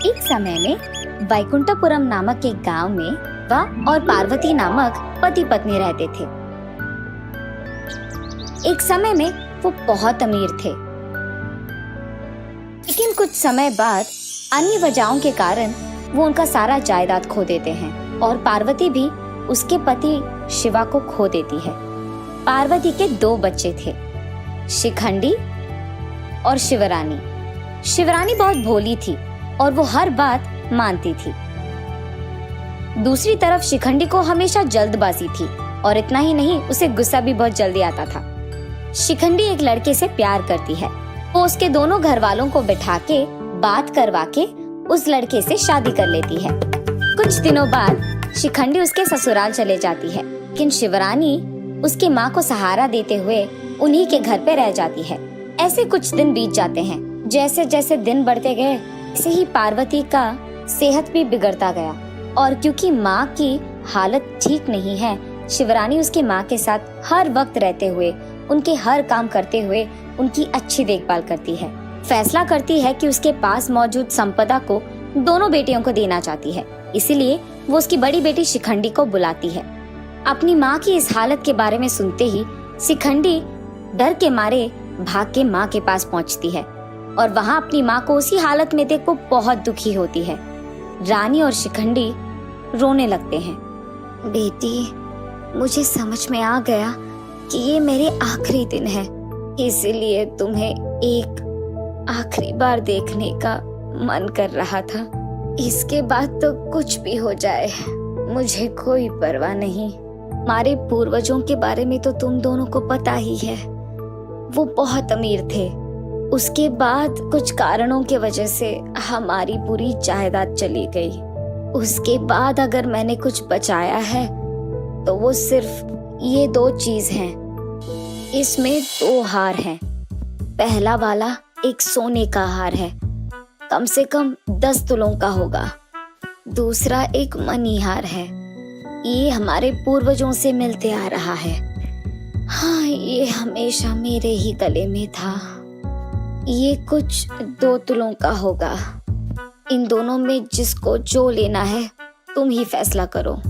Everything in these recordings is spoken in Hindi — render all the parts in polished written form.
एक समय में वैकुंठपुरम नामक एक गांव में वह और पार्वती नामक पति पत्नी रहते थे। एक समय में वो बहुत अमीर थे, लेकिन कुछ समय बाद अन्य वजहों के कारण वो उनका सारा जायदाद खो देते हैं और पार्वती भी उसके पति शिवा को खो देती है। पार्वती के 2 बच्चे थे, शिखंडी और शिवरानी। शिवरानी बहुत भोली थी और वो हर बात मानती थी। दूसरी तरफ शिखंडी को हमेशा जल्दबाजी थी और इतना ही नहीं, उसे गुस्सा भी बहुत जल्दी आता था। शिखंडी एक लड़के से प्यार करती है। वो उसके दोनों घर वालों को बिठा के बात करवा के उस लड़के से शादी कर लेती है। कुछ दिनों बाद शिखंडी उसके ससुराल चले जाती है, लेकिन शिवरानी उसकी माँ को सहारा देते हुए उन्हीं के घर पे रह जाती है। ऐसे कुछ दिन बीत जाते हैं। जैसे जैसे दिन बढ़ते गए, ऐसे ही पार्वती का सेहत भी बिगड़ता गया और क्योंकि माँ की हालत ठीक नहीं है, शिवरानी उसकी माँ के साथ हर वक्त रहते हुए, उनके हर काम करते हुए उनकी अच्छी देखभाल करती है। फैसला करती है कि उसके पास मौजूद संपदा को दोनों बेटियों को देना चाहती है। इसीलिए वो उसकी बड़ी बेटी शिखंडी को बुलाती है। अपनी माँ की इस हालत के बारे में सुनते ही शिखंडी डर के मारे भाग के माँ के पास पहुँचती है और वहाँ अपनी माँ को उसी हालत में देख वो बहुत दुखी होती है। रानी और शिखंडी रोने लगते हैं। बेटी, मुझे समझ में आ गया कि ये मेरे आखिरी दिन है, इसीलिए तुम्हें एक आखिरी बार देखने का मन कर रहा था। इसके बाद तो कुछ भी हो जाए, मुझे कोई परवाह नहीं। हमारे पूर्वजों के बारे में तो तुम दोनों को पता ही है, वो बहुत अमीर थे। उसके बाद कुछ कारणों की वजह से हमारी पूरी जायदाद चली गई। उसके बाद अगर मैंने कुछ बचाया है तो वो सिर्फ ये 2 चीज हैं। इसमें 2 हार हैं। पहला वाला एक सोने का हार है, कम से कम 10 तुलों का होगा। दूसरा एक मनी हार है, ये हमारे पूर्वजों से मिलते आ रहा है। हाँ, ये हमेशा मेरे ही गले में था। ये कुछ 2 तुलों का होगा। इन दोनों में जिसको जो लेना है तुम ही फैसला करो,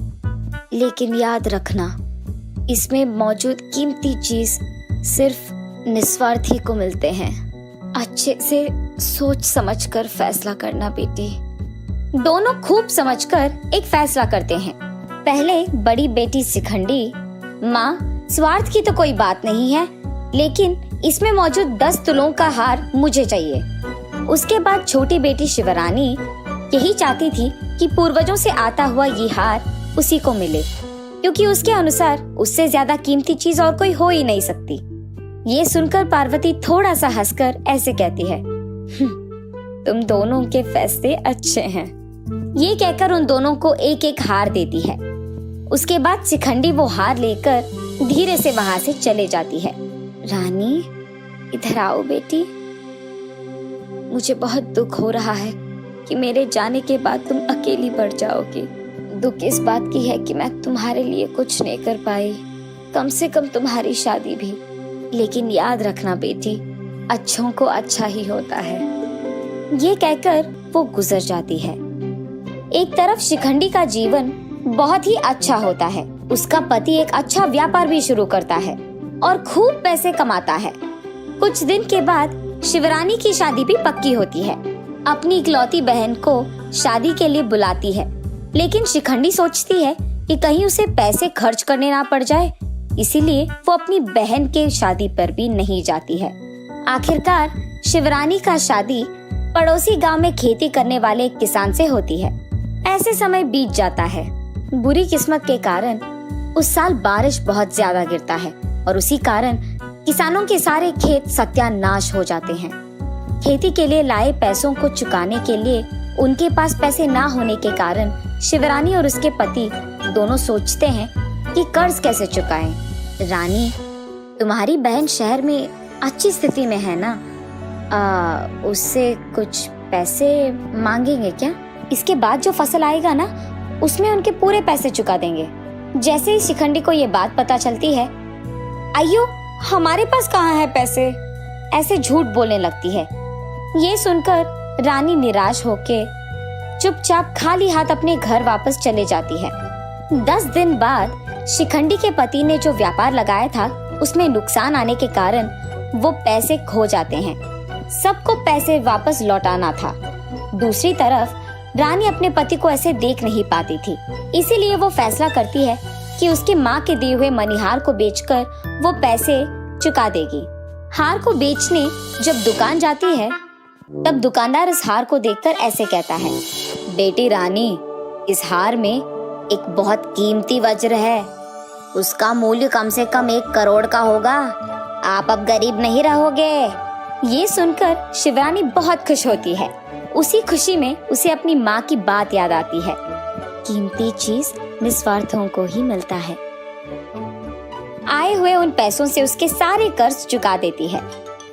लेकिन याद रखना, इसमें मौजूद कीमती चीज सिर्फ निस्वार्थी को मिलते हैं। अच्छे से सोच समझकर फैसला करना बेटी। दोनों खूब समझकर एक फैसला करते हैं। पहले बड़ी बेटी शिखंडी, माँ, स्वार्थ की तो कोई बात नहीं है, लेकिन इसमें मौजूद 10 तुलों का हार मुझे चाहिए। उसके बाद छोटी बेटी शिवरानी यही चाहती थी कि पूर्वजों से आता हुआ ये हार उसी को मिले, क्योंकि उसके अनुसार उससे ज्यादा कीमती चीज और कोई हो ही नहीं सकती। ये सुनकर पार्वती थोड़ा सा हंसकर ऐसे कहती है, तुम दोनों के फैसले अच्छे हैं। ये कहकर उन दोनों को एक एक हार देती है। उसके बाद शिखंडी वो हार लेकर धीरे से वहां से चले जाती है। रानी, इधर आओ बेटी। मुझे बहुत दुख हो रहा है कि मेरे जाने के बाद तुम अकेली पड़ जाओगी। दुख इस बात की है कि मैं तुम्हारे लिए कुछ नहीं कर पाई, कम से कम तुम्हारी शादी भी। लेकिन याद रखना बेटी, अच्छों को अच्छा ही होता है। ये कहकर वो गुजर जाती है। एक तरफ शिखंडी का जीवन बहुत ही अच्छा होता है। उसका पति एक अच्छा व्यापार भी शुरू करता है और खूब पैसे कमाता है। कुछ दिन के बाद शिवरानी की शादी भी पक्की होती है। अपनी इकलौती बहन को शादी के लिए बुलाती है, लेकिन शिखंडी सोचती है कि कहीं उसे पैसे खर्च करने ना पड़ जाए, इसीलिए वो अपनी बहन के शादी पर भी नहीं जाती है। आखिरकार शिवरानी का शादी पड़ोसी गांव में खेती करने वाले एक किसान से होती है। ऐसे समय बीत जाता है। बुरी किस्मत के कारण उस साल बारिश बहुत ज्यादा गिरता है और उसी कारण किसानों के सारे खेत सत्यानाश हो जाते हैं। खेती के लिए लाए पैसों को चुकाने के लिए उनके पास पैसे ना होने के कारण शिवरानी और उसके पति दोनों सोचते हैं कि कर्ज कैसे चुकाएं। रानी, तुम्हारी बहन शहर में अच्छी स्थिति में है ना, उससे कुछ पैसे मांगेंगे क्या? इसके बाद जो फसल आएगा ना, उसमें उनके पूरे पैसे चुका देंगे। जैसे ही शिखंडी को ये बात पता चलती है, अयो हमारे पास कहाँ है पैसे, ऐसे झूठ बोलने लगती है। ये सुनकर रानी निराश होके चुपचाप खाली हाथ अपने घर वापस चले जाती है। 10 दिन बाद शिखंडी के पति ने जो व्यापार लगाया था उसमें नुकसान आने के कारण वो पैसे खो जाते हैं। सबको पैसे वापस लौटाना था। दूसरी तरफ रानी अपने पति को ऐसे देख नहीं पाती थी, इसीलिए वो फैसला करती है कि उसकी माँ के दिए हुए मणिहार को बेचकर वो पैसे चुका देगी। हार को बेचने जब दुकान जाती है तब दुकानदार इस हार को देखकर ऐसे कहता है, बेटी रानी, इस हार में एक बहुत कीमती वज्र है, उसका मूल्य कम से कम 1 करोड़ का होगा। आप अब गरीब नहीं रहोगे। ये सुनकर शिवरानी बहुत खुश होती है। उसी खुशी में उसे अपनी माँ की बात याद आती है, कीमती चीज निस्वार्थों को ही मिलता है। आए हुए उन पैसों से उसके सारे कर्ज चुका देती है।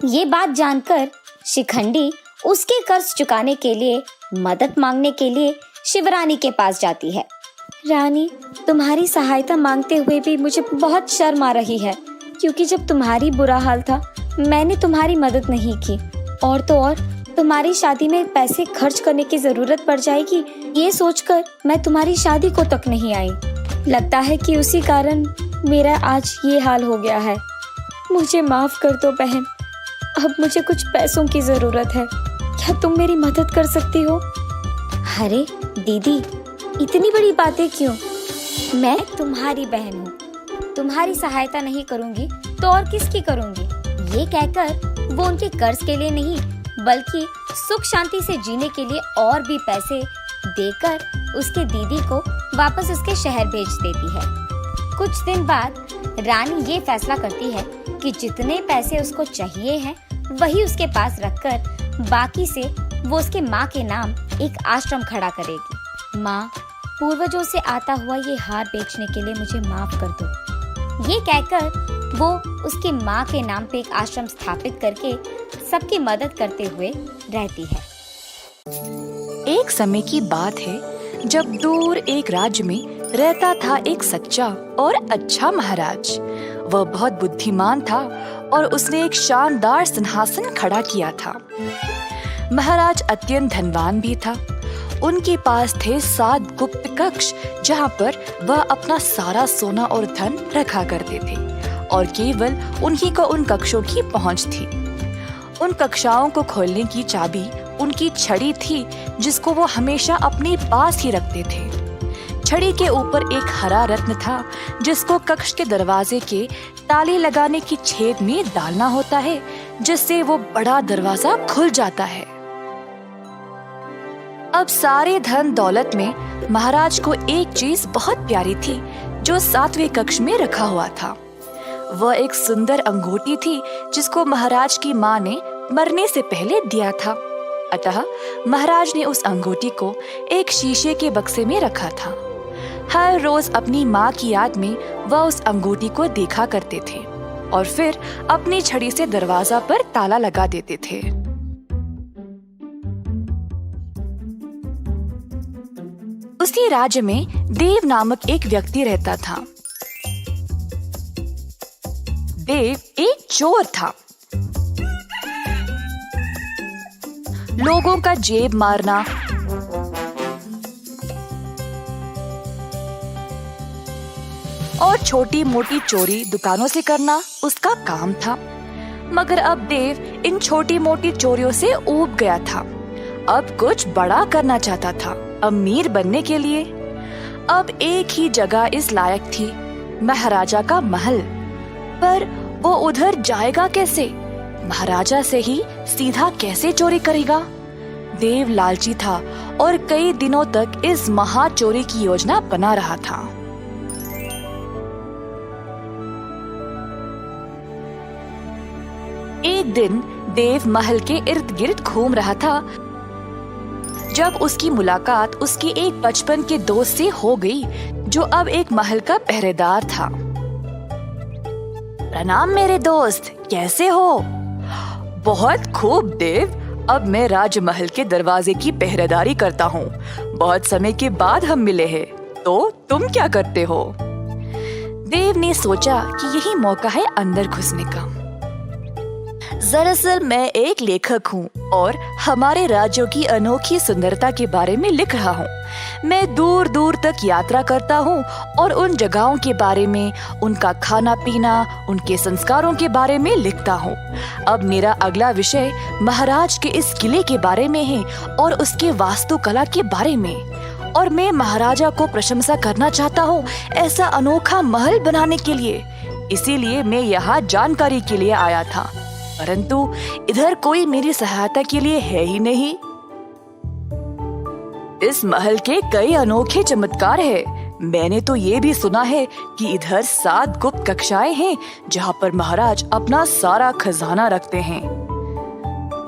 ये बात जानकर शिखंडी उसके कर्ज चुकाने के लिए मदद मांगने के लिए शिवरानी के पास जाती है। रानी, तुम्हारी सहायता मांगते हुए भी मुझे बहुत शर्म आ रही है, क्योंकि जब तुम्हारी बुरा हाल था मैंने तुम्हारी मदद नहीं की, और तो और तुम्हारी शादी में पैसे खर्च करने की जरूरत पड़ जाएगी, ये सोचकर मैं तुम्हारी शादी को तक नहीं आई। लगता है कि उसी कारण मेरा आज ये हाल हो गया है। मुझे माफ कर दो बहन, अब मुझे कुछ पैसों की जरूरत है, क्या तुम मेरी मदद कर सकती हो? अरे दीदी, इतनी बड़ी बातें क्यों? मैं तुम्हारी बहन हूँ, तुम्हारी सहायता नहीं करूँगी तो और किसकी करूँगी? ये कहकर वो उनके कर्ज के लिए नहीं बल्कि सुख शांति से जीने के लिए और भी पैसे देकर उसके दीदी को वापस उसके शहर भेज देती है। कुछ दिन बाद रानी ये फैसला करती है कि जितने पैसे उसको चाहिए हैं वही उसके पास रखकर बाकी से वो उसके माँ के नाम एक आश्रम खड़ा करेगी। माँ, पूर्वजों से आता हुआ ये हार बेचने के लिए मुझे माफ कर दो। ये कहकर वो उसकी माँ के नाम पे एक आश्रम स्थापित करके सबकी मदद करते हुए रहती है। एक समय की बात है जब दूर एक राज्य में रहता था एक सच्चा और अच्छा महाराज। वह बहुत बुद्धिमान था और उसने एक शानदार सिंहासन खड़ा किया था। महाराज अत्यंत धनवान भी था। उनके पास थे 7 गुप्त कक्ष जहाँ पर वह अपना सारा सोना और धन रखा करते थे और केवल उन्हीं को उन कक्षों की पहुँच थी। उन कक्षाओं को खोलने की चाबी उनकी छड़ी थी जिसको वो हमेशा अपने पास ही रखते थे। छड़ी के ऊपर एक हरा रत्न था जिसको कक्ष के दरवाजे के ताले लगाने की छेद में डालना होता है, जिससे वो बड़ा दरवाजा खुल जाता है। अब सारे धन दौलत में महाराज को एक चीज बहुत प्यारी थी जो 7वें कक्ष में रखा हुआ था। वह एक सुंदर अंगूठी थी जिसको महाराज की माँ ने मरने से पहले दिया था। अतः महाराज ने उस अंगूठी को एक शीशे के बक्से में रखा था। हर रोज अपनी माँ की याद में वह उस अंगूठी को देखा करते थे और फिर अपनी छड़ी से दरवाजा पर ताला लगा देते थे। उसी राज्य में देव नामक एक व्यक्ति रहता था। देव एक चोर था। लोगों का जेब मारना, और छोटी मोटी चोरी दुकानों से करना उसका काम था। मगर अब देव इन छोटी मोटी चोरियों से ऊब गया था। अब कुछ बड़ा करना चाहता था, अमीर बनने के लिए। अब एक ही जगह इस लायक थी, महाराजा का महल। पर वो उधर जाएगा कैसे? महाराजा से ही सीधा कैसे चोरी करेगा? देव लालची था और कई दिनों तक इस महा चोरी की योजना बना रहा था। एक दिन देव महल के इर्द गिर्द घूम रहा था जब उसकी मुलाकात उसके एक बचपन के दोस्त से हो गई जो अब एक महल का पहरेदार था। प्रणाम मेरे दोस्त, कैसे हो? बहुत खूब देव, अब मैं राजमहल के दरवाजे की पहरेदारी करता हूँ। बहुत समय के बाद हम मिले हैं, तो तुम क्या करते हो? देव ने सोचा कि यही मौका है अंदर घुसने का। दरअसल मैं एक लेखक हूँ और हमारे राज्यों की अनोखी सुंदरता के बारे में लिख रहा हूँ। मैं दूर दूर तक यात्रा करता हूँ और उन जगहों के बारे में, उनका खाना पीना, उनके संस्कारों के बारे में लिखता हूँ। अब मेरा अगला विषय महाराज के इस किले के बारे में है और उसके वास्तुकला के बारे में। और मैं महाराजा को प्रशंसा करना चाहता हूँ ऐसा अनोखा महल बनाने के लिए। इसीलिए मैं यहाँ जानकारी के लिए आया था, परंतु इधर कोई मेरी सहायता के लिए है ही नहीं। इस महल के कई अनोखे चमत्कार हैं। मैंने तो ये भी सुना है कि इधर 7 गुप्त कक्षाएं हैं जहाँ पर महाराज अपना सारा खजाना रखते हैं।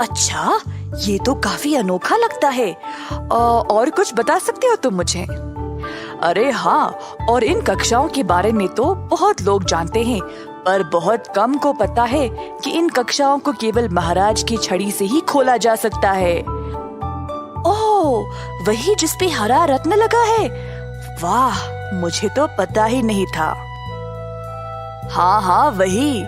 अच्छा, ये तो काफी अनोखा लगता है। और कुछ बता सकते हो तुम मुझे? अरे हाँ, और इन कक्षाओं के बारे में तो बहुत लोग जानते हैं, पर बहुत कम को पता है कि इन कक्षाओं को केवल महाराज की छड़ी से ही खोला जा सकता है। ओह, वही जिसपे हरा रत्न लगा है। वाह, मुझे तो पता ही नहीं था। हाँ, वही।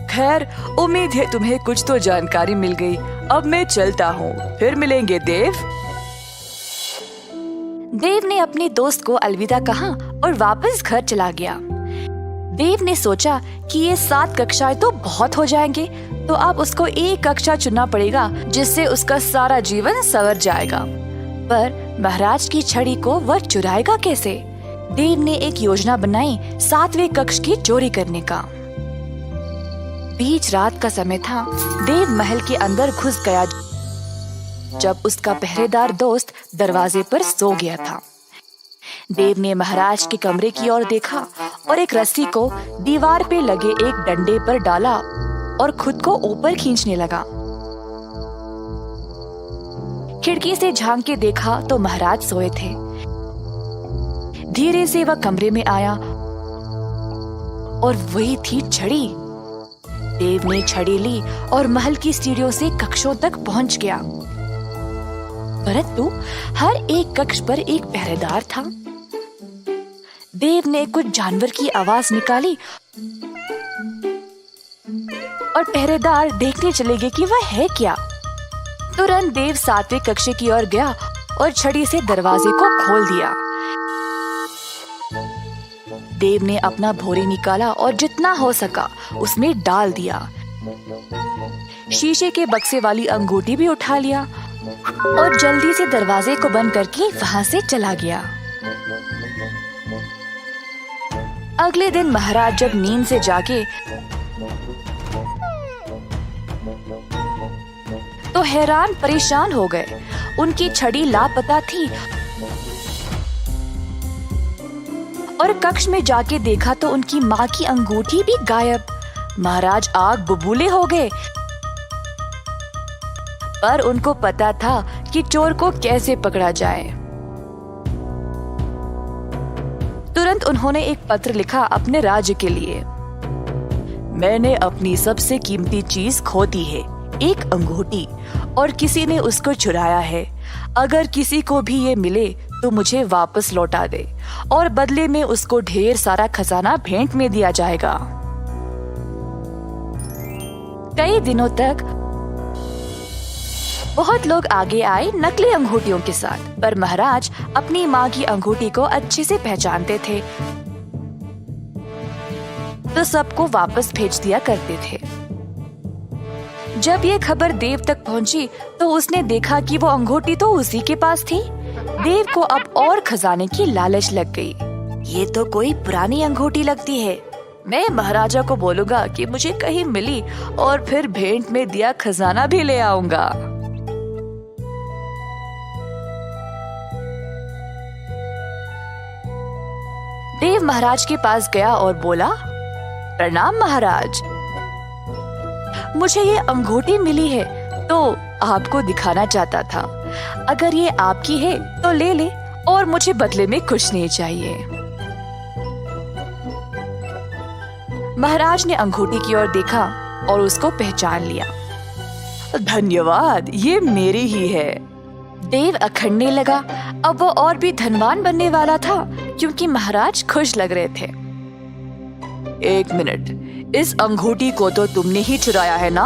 खैर, उम्मीद है तुम्हें कुछ तो जानकारी मिल गई। अब मैं चलता हूँ, फिर मिलेंगे देव। देव ने अपने दोस्त को अलविदा कहा और वापस घर चला गया। देव ने सोचा कि ये 7 कक्षाएं तो बहुत हो जाएंगे, तो अब उसको एक कक्षा चुनना पड़ेगा जिससे उसका सारा जीवन संवर जाएगा। पर महाराज की छड़ी को वह चुराएगा कैसे? देव ने एक योजना बनाई 7वें कक्ष की चोरी करने का। बीच रात का समय था। देव महल के अंदर घुस गया जब उसका पहरेदार दोस्त दरवाजे पर सो गया था। देव ने महाराज के कमरे की ओर देखा और एक रस्सी को दीवार पे लगे एक डंडे पर डाला और खुद को ऊपर खींचने लगा। खिड़की से झांक के देखा तो महाराज सोए थे। धीरे से वह कमरे में आया और वही थी छड़ी। देव ने छड़ी ली और महल की सीढ़ियों से कक्षों तक पहुंच गया, परंतु हर एक कक्ष पर एक पहरेदार था। देव ने कुछ जानवर की आवाज निकाली और पहरेदार देखने चले गए कि वह है क्या। तुरंत देव 7वें कक्ष की ओर गया और छड़ी से दरवाजे को खोल दिया। देव ने अपना भोरे निकाला और जितना हो सका उसमें डाल दिया। शीशे के बक्से वाली अंगूठी भी उठा लिया और जल्दी से दरवाजे को बंद करके वहां से चला गया। अगले दिन महाराज जब नींद से जागे तो हैरान परेशान हो गए। उनकी छड़ी लापता थी और कक्ष में जाके देखा तो उनकी माँ की अंगूठी भी गायब। महाराज आग बबूले हो गए, पर उनको पता था कि चोर को कैसे पकड़ा जाए। तुरंत उन्होंने एक पत्र लिखा अपने राज्य के लिए। मैंने अपनी सबसे कीमती चीज खो दी है, एक अंगूठी, और किसी ने उसको चुराया है। अगर किसी को भी ये मिले तो मुझे वापस लौटा दे और बदले में उसको ढेर सारा खजाना भेंट में दिया जाएगा। कई दिनों तक बहुत लोग आगे आए नकली अंगूठियों के साथ, पर महाराज अपनी माँ की अंगूठी को अच्छे से पहचानते थे, तो सबको वापस भेज दिया करते थे। जब ये खबर देव तक पहुंची तो उसने देखा कि वो अंगूठी तो उसी के पास थी। देव को अब और खजाने की लालच लग गई। ये तो कोई पुरानी अंगूठी लगती है। मैं महाराजा को बोलूंगा कि मुझे कहीं मिली और फिर भेंट में दिया खजाना भी ले आऊंगा। देव महाराज के पास गया और बोला, प्रणाम महाराज, मुझे ये अंगूठी मिली है तो आपको दिखाना चाहता था। अगर ये आपकी है तो ले ले और मुझे बदले में कुछ नहीं चाहिए। महाराज ने अंगूठी की ओर देखा और उसको पहचान लिया। धन्यवाद, ये मेरी ही है। देव अखड़ने लगा। अब वो और भी धनवान बनने वाला था क्योंकि महाराज खुश लग रहे थे। एक मिनट, इस अंगूठी को तो तुमने ही चुराया है ना?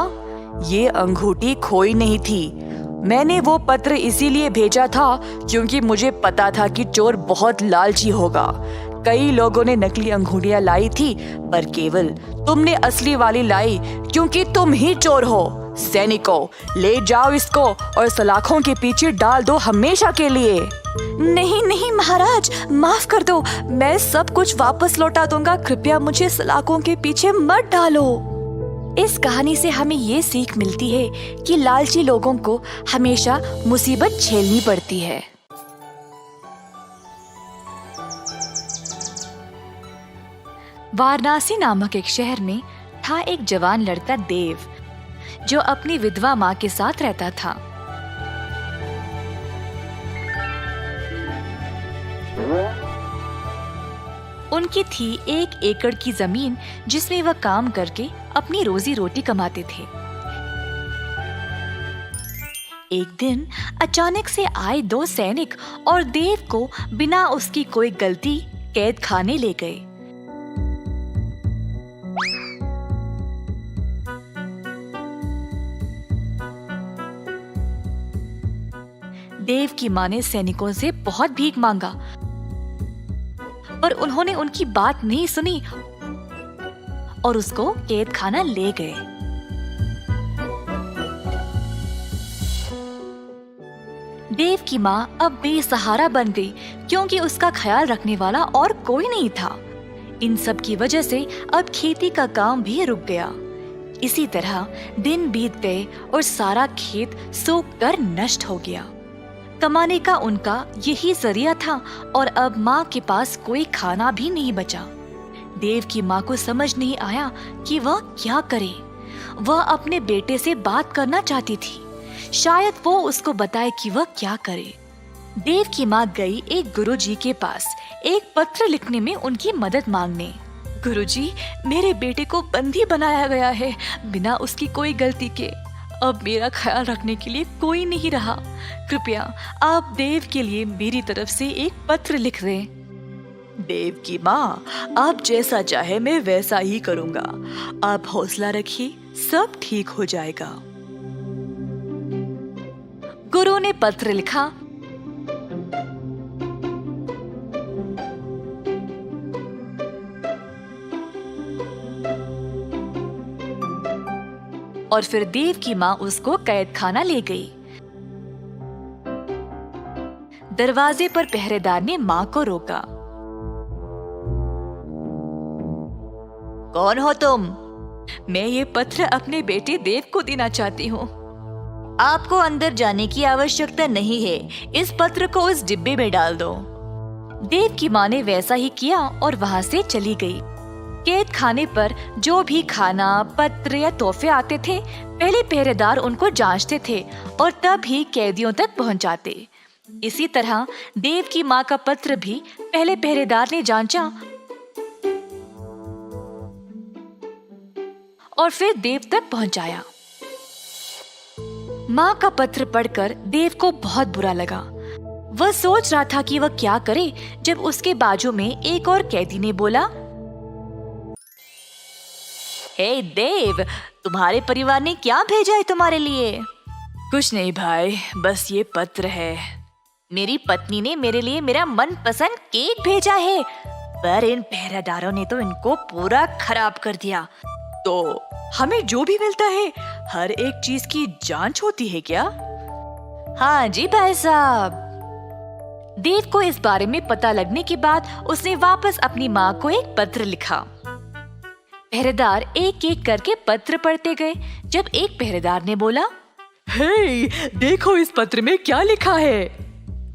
ये अंगूठी खोई नहीं थी। मैंने वो पत्र इसीलिए भेजा था क्योंकि मुझे पता था कि चोर बहुत लालची होगा। कई लोगों ने नकली अंगूठियां लाई थी, पर केवल तुमने असली वाली लाई क्योंकि तुम ही चोर हो। सैनिकों, ले जाओ इसको और सलाखों के पीछे डाल दो हमेशा के लिए। नहीं नहीं महाराज, माफ कर दो, मैं सब कुछ वापस लौटा दूंगा। कृपया मुझे सलाखों के पीछे मत डालो। इस कहानी से हमें ये सीख मिलती है कि लालची लोगों को हमेशा मुसीबत झेलनी पड़ती है। वाराणसी नामक एक शहर में था एक जवान लड़का देव, जो अपनी विधवा माँ के साथ रहता था। उनकी थी 1 एकड़ की जमीन, जिसमें वह काम करके अपनी रोजी रोटी कमाते थे। एक दिन अचानक से आए 2 सैनिक और देव को बिना उसकी कोई गलती कैद खाने ले गए। देव की माँ ने सैनिकों से बहुत भीख मांगा, पर उन्होंने उनकी बात नहीं सुनी और उसको कैद खाना ले गए। देव की माँ अब बेसहारा बन गई क्योंकि उसका ख्याल रखने वाला और कोई नहीं था। इन सब की वजह से अब खेती का काम भी रुक गया। इसी तरह दिन बीत गए और सारा खेत सूख कर नष्ट हो गया। कमाने का उनका यही जरिया था और अब माँ के पास कोई खाना भी नहीं बचा। देव की माँ को समझ नहीं आया कि वह क्या करे। वह अपने बेटे से बात करना चाहती थी, शायद वो उसको बताए कि वह क्या करे। देव की माँ गई एक गुरुजी के पास एक पत्र लिखने में उनकी मदद मांगने। गुरुजी, मेरे बेटे को बंदी बनाया गया है बिना उसकी कोई गलती के। अब मेरा ख्याल रखने के लिए कोई नहीं रहा। कृपया आप देव के लिए मेरी तरफ से एक पत्र लिख दें। देव की माँ, आप जैसा चाहे मैं वैसा ही करूँगा। आप हौसला रखिए, सब ठीक हो जाएगा। गुरु ने पत्र लिखा। और फिर देव की माँ उसको कैद खाना ले गई। दरवाजे पर पहरेदार ने माँ को रोका। कौन हो तुम? मैं ये पत्र अपने बेटे देव को देना चाहती हूँ। आपको अंदर जाने की आवश्यकता नहीं है, इस पत्र को उस डिब्बे में डाल दो। देव की माँ ने वैसा ही किया और वहाँ से चली गई। कैद खाने पर जो भी खाना, पत्र या तोहफे आते थे, पहले पहरेदार उनको जांचते थे और तब ही कैदियों तक पहुंचाते। इसी तरह देव की माँ का पत्र भी पहले पहरेदार ने जांचा और फिर देव तक पहुंचाया। माँ का पत्र पढ़कर देव को बहुत बुरा लगा। वह सोच रहा था कि वह क्या करे जब उसके बाजू में एक और कैदी ने बोला, हे देव, तुम्हारे परिवार ने क्या भेजा है तुम्हारे लिए? कुछ नहीं भाई, बस ये पत्र है। मेरी पत्नी ने मेरे लिए मेरा मनपसंद केक भेजा है, पर इन पहरेदारों ने तो इनको पूरा खराब कर दिया। तो हमें जो भी मिलता है हर एक चीज की जांच होती है क्या? हाँ जी भाई साहब। देव को इस बारे में पता लगने के बाद उसने वापस अपनी माँ को एक पत्र लिखा। पहरेदार एक एक करके पत्र पढ़ते गए जब एक पहरेदार ने बोला, हे, देखो इस पत्र में क्या लिखा है।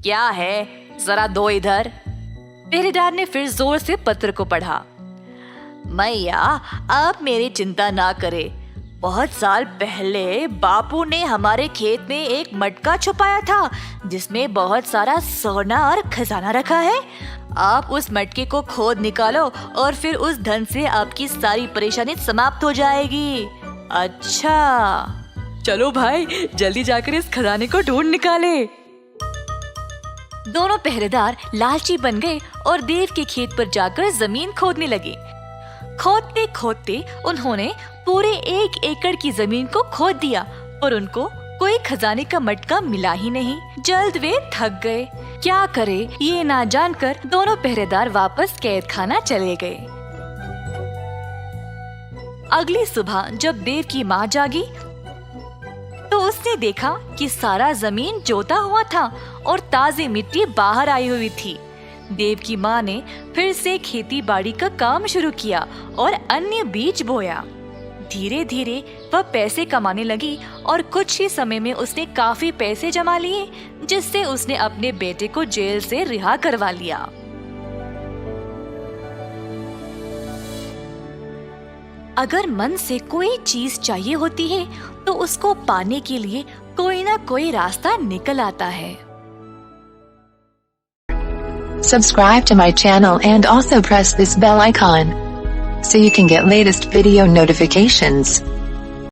क्या है, जरा दो इधर। पहरेदार ने फिर जोर से पत्र को पढ़ा। मैया, आप मेरी चिंता ना करें। बहुत साल पहले बापू ने हमारे खेत में एक मटका छुपाया था जिसमें बहुत सारा सोना और खजाना रखा है। आप उस मटके को खोद निकालो और फिर उस धन से आपकी सारी परेशानी समाप्त हो जाएगी। अच्छा, चलो भाई, जल्दी जाकर इस खजाने को ढूंढ निकाले। दोनों पहरेदार लालची बन गए और देव के खेत पर जाकर जमीन खोदने लगे। खोदते खोदते उन्होंने पूरे 1 एकड़ की जमीन को खोद दिया, और उनको कोई खजाने का मटका मिला ही नहीं। जल्द वे थक गए। क्या करे ये ना जानकर दोनों पहरेदार वापस कैद खाना चले गए। अगली सुबह जब देव की माँ जागी तो उसने देखा कि सारा जमीन जोता हुआ था और ताज़ी मिट्टी बाहर आई हुई थी। देव की माँ ने फिर से खेती बाड़ी का काम शुरू किया और अन्य बीज बोया। धीरे धीरे वह पैसे कमाने लगी और कुछ ही समय में उसने काफी पैसे जमा लिए, जिससे उसने अपने बेटे को जेल से रिहा करवा लिया। अगर मन से कोई चीज चाहिए होती है तो उसको पाने के लिए कोई ना कोई रास्ता निकल आता है। Subscribe to my channel and also press this bell icon so you can get latest video notifications.